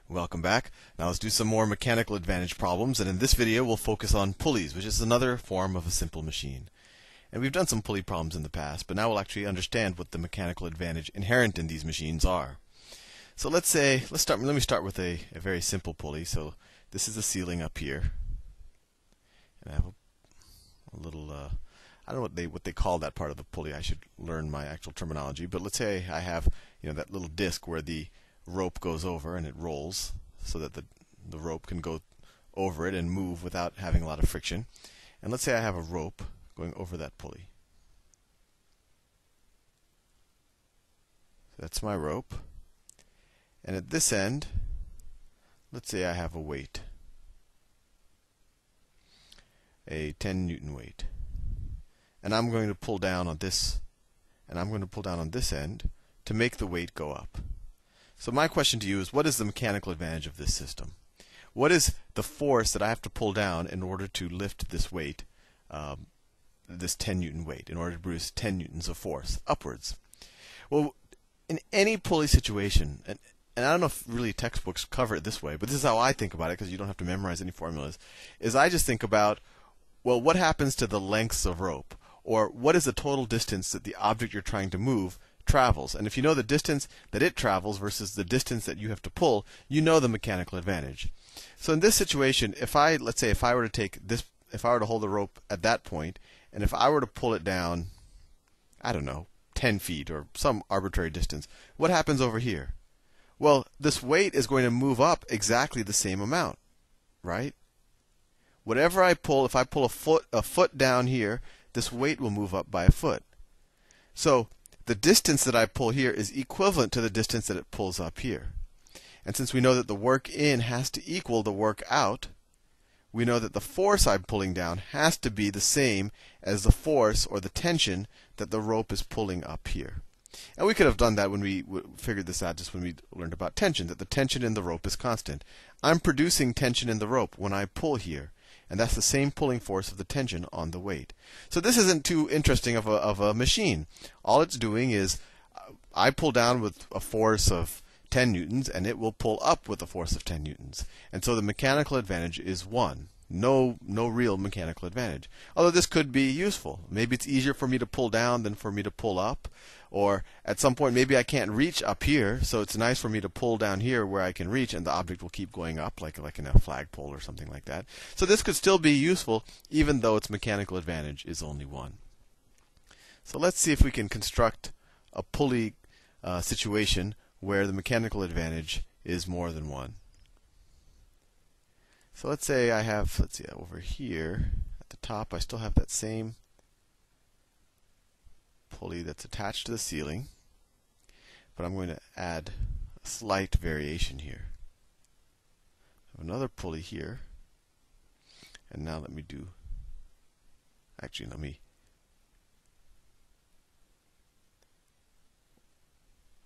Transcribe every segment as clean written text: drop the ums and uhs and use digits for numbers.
Welcome back. Now let's do some more mechanical advantage problems, and in this video we'll focus on pulleys, which is another form of a simple machine. And we've done some pulley problems in the past, but now we'll actually understand what the mechanical advantage inherent in these machines are. So let me start with a very simple pulley. So this is the ceiling up here. And I have a little I don't know what they call that part of the pulley. I should learn my actual terminology, but let's say I have, that little disc where the rope goes over and it rolls so that the rope can go over it and move without having a lot of friction. And let's say I have a rope going over that pulley. So that's my rope. And at this end, let's say I have a weight, a 10 Newton weight. And I'm going to pull down on this, and I'm going to pull down on this end to make the weight go up. So my question to you is, what is the mechanical advantage of this system? What is the force that I have to pull down in order to lift this weight, this 10 Newton weight, in order to produce 10 newtons of force upwards? Well, in any pulley situation, and I don't know if really textbooks cover it this way, but this is how I think about it, because you don't have to memorize any formulas, is I just think about, well, what happens to the lengths of rope? Or what is the total distance that the object you're trying to move travels? And if you know the distance that it travels versus the distance that you have to pull, you know the mechanical advantage. So in this situation, let's say if I were to hold the rope at that point, and if I were to pull it down, I don't know, 10 feet or some arbitrary distance, what happens over here? Well, this weight is going to move up exactly the same amount, right? Whatever I pull, if I pull a foot down here, this weight will move up by a foot. So the distance that I pull here is equivalent to the distance that it pulls up here. And since we know that the work in has to equal the work out, we know that the force I'm pulling down has to be the same as the force or the tension that the rope is pulling up here. And we could have done that when we figured this out just when we learned about tension, that the tension in the rope is constant. I'm producing tension in the rope when I pull here. And that's the same pulling force of the tension on the weight. So this isn't too interesting of a machine. All it's doing is I pull down with a force of 10 newtons, and it will pull up with a force of 10 newtons. And so the mechanical advantage is 1. No real mechanical advantage. Although this could be useful. Maybe it's easier for me to pull down than for me to pull up. Or at some point, maybe I can't reach up here, so it's nice for me to pull down here where I can reach, and the object will keep going up, like in a flagpole or something like that. So this could still be useful, even though its mechanical advantage is only 1. So let's see if we can construct a pulley situation where the mechanical advantage is more than 1. So let's say I have, over here at the top, I still have that same pulley that's attached to the ceiling, but I'm going to add a slight variation here. I have another pulley here, and now let me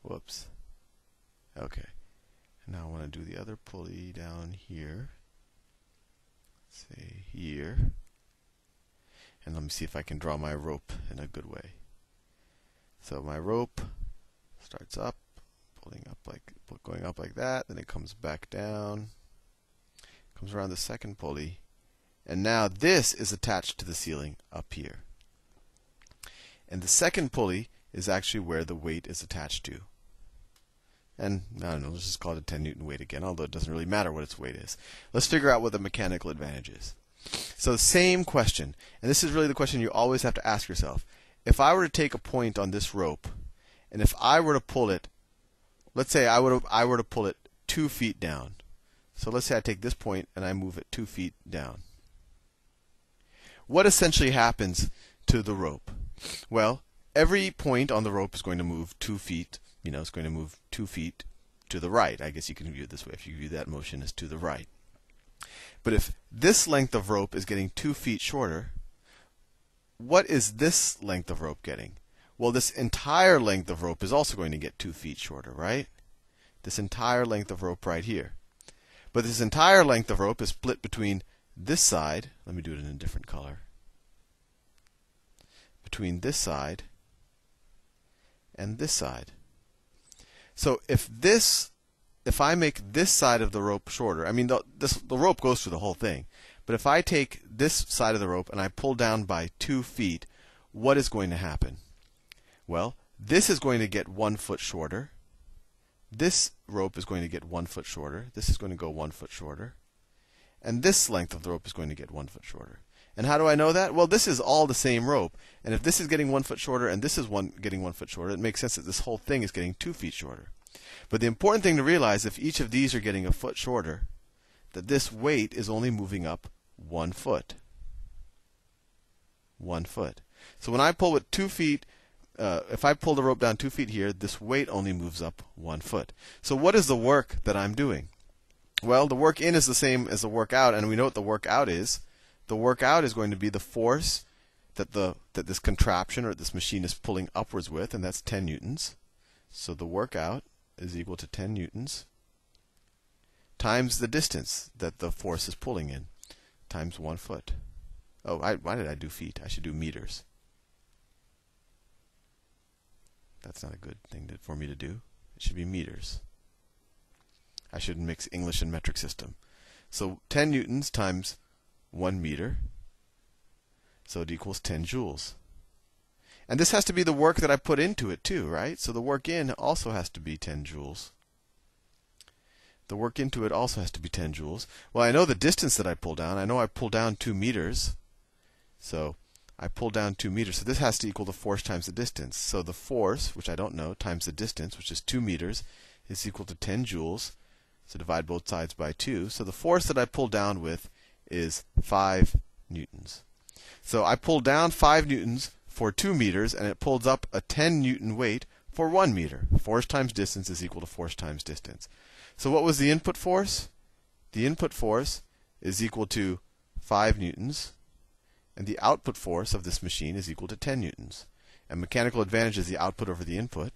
whoops. Okay. And now I want to do the other pulley down here. Say here. And let me see if I can draw my rope in a good way. So my rope starts up, going up like that, then it comes back down, comes around the second pulley, and now this is attached to the ceiling up here. And the second pulley is actually where the weight is attached to. And I don't know, let's just call it a 10 Newton weight again, although it doesn't really matter what its weight is. Let's figure out what the mechanical advantage is. So the same question, and this is really the question you always have to ask yourself. If I were to take a point on this rope, and if I were to pull it, let's say I were to pull it 2 feet down. So let's say I take this point and I move it 2 feet down. What essentially happens to the rope? Well, every point on the rope is going to move 2 feet. It's going to move 2 feet to the right. I guess you can view it this way if you view that motion as to the right. But if this length of rope is getting 2 feet shorter, what is this length of rope getting? Well, this entire length of rope is also going to get 2 feet shorter, right? This entire length of rope right here. But this entire length of rope is split between this side. Let me do it in a different color. Between this side and this side. So if if I make this side of the rope shorter, I mean the rope goes through the whole thing, but if I take this side of the rope and I pull down by 2 feet, what is going to happen? Well, this is going to get 1 foot shorter. This rope is going to get 1 foot shorter. This is going to go 1 foot shorter. And this length of the rope is going to get 1 foot shorter. And how do I know that? Well, this is all the same rope. And if this is getting 1 foot shorter and this is getting 1 foot shorter, it makes sense that this whole thing is getting 2 feet shorter. But the important thing to realize, if each of these are getting a foot shorter, that this weight is only moving up 1 foot. 1 foot. So when I pull with 2 feet, if I pull the rope down 2 feet here, this weight only moves up 1 foot. So what is the work that I'm doing? Well, the work in is the same as the work out, and we know what the work out is. The work out is going to be the force that this contraption or this machine is pulling upwards with, and that's 10 newtons. So the work out is equal to 10 newtons times the distance that the force is pulling in, times 1 foot. Oh, why did I do feet? I should do meters. That's not a good thing for me to do. It should be meters. I should mix English and metric system. So 10 newtons times 1 meter. So it equals 10 joules. And this has to be the work that I put into it too, right? So the work in also has to be 10 joules. The work into it also has to be 10 joules. Well, I know the distance that I pull down. I know I pull down 2 meters. So I pull down 2 meters. So this has to equal the force times the distance. So the force, which I don't know, times the distance, which is 2 meters, is equal to 10 joules. So divide both sides by 2. So the force that I pull down with is 5 newtons. So I pull down 5 newtons for 2 meters, and it pulls up a 10 newton weight for 1 meter. Force times distance is equal to force times distance. So what was the input force? The input force is equal to 5 newtons, and the output force of this machine is equal to 10 newtons. And mechanical advantage is the output over the input.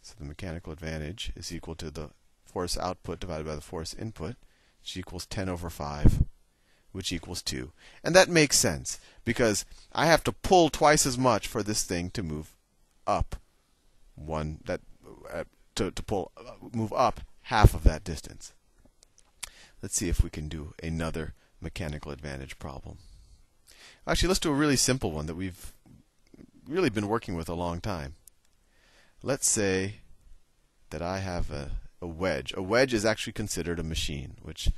So the mechanical advantage is equal to the force output divided by the force input, which equals 10 over 5, which equals 2. And that makes sense, because I have to pull twice as much for this thing to move up move up half of that distance. Let's see if we can do another mechanical advantage problem. Actually, let's do a really simple one that we've really been working with a long time. Let's say that I have a wedge. A wedge is actually considered a machine, which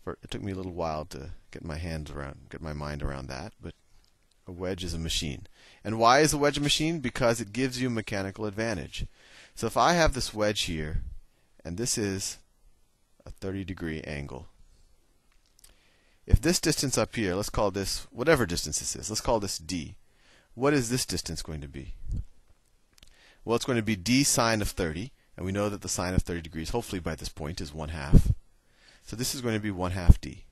it took me a little while to get my mind around that, but a wedge is a machine. And why is a wedge a machine? Because it gives you mechanical advantage. So if I have this wedge here, and this is a 30-degree angle. If this distance up here, let's call this, whatever distance this is, let's call this d. What is this distance going to be? Well, it's going to be d sine of 30, and we know that the sine of 30 degrees, hopefully by this point, is 1/2. So this is going to be 1/2 d.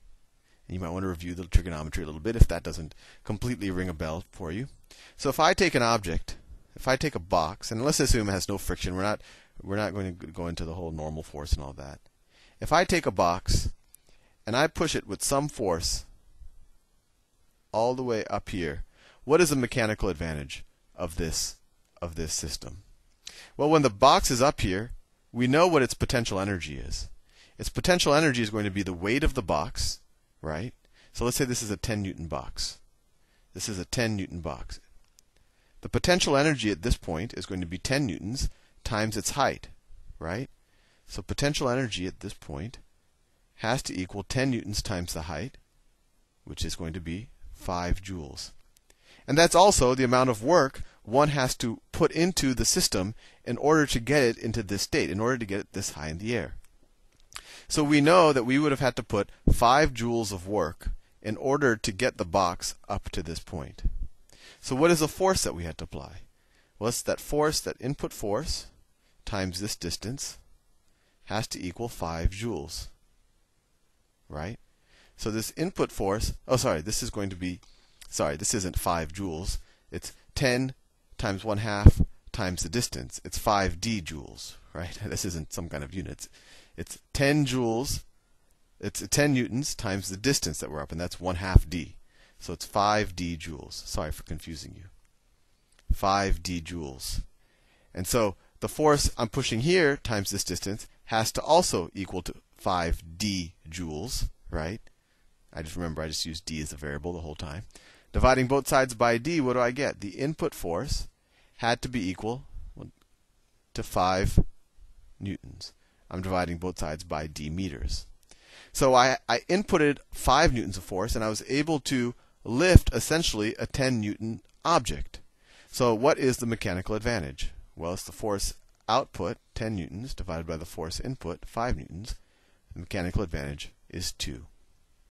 And you might want to review the trigonometry a little bit if that doesn't completely ring a bell for you. So if I take an object, if I take a box, and let's assume it has no friction, we're not going to go into the whole normal force and all that. If I take a box and I push it with some force all the way up here, what is the mechanical advantage of this system? Well, when the box is up here, we know what its potential energy is. Its potential energy is going to be the weight of the box, right? So let's say this is a 10 Newton box. This is a 10 Newton box. The potential energy at this point is going to be 10 newtons times its height, right? So potential energy at this point has to equal 10 newtons times the height, which is going to be 5 joules. And that's also the amount of work one has to put into the system in order to get it into this state, in order to get it this high in the air. So we know that we would have had to put 5 joules of work in order to get the box up to this point. So what is the force that we had to apply? Well, it's that force, that input force, times this distance, has to equal 5 joules. Right? So this input force, this isn't 5 joules. It's 10 times 1/2 times the distance. It's 5d joules, right? This isn't some kind of units. It's 10 joules. It's 10 newtons times the distance that we're up, and that's 1/2 d. So it's 5d joules. Sorry for confusing you. 5d joules. And so the force I'm pushing here times this distance has to also equal to 5d joules, right? I just used d as a variable the whole time. Dividing both sides by d, what do I get? The input force had to be equal to 5 newtons. I'm dividing both sides by d meters. So I inputted 5 newtons of force, and I was able to lift essentially a 10 newton object. So what is the mechanical advantage? Well, it's the force output, 10 newtons, divided by the force input, 5 newtons. The mechanical advantage is 2.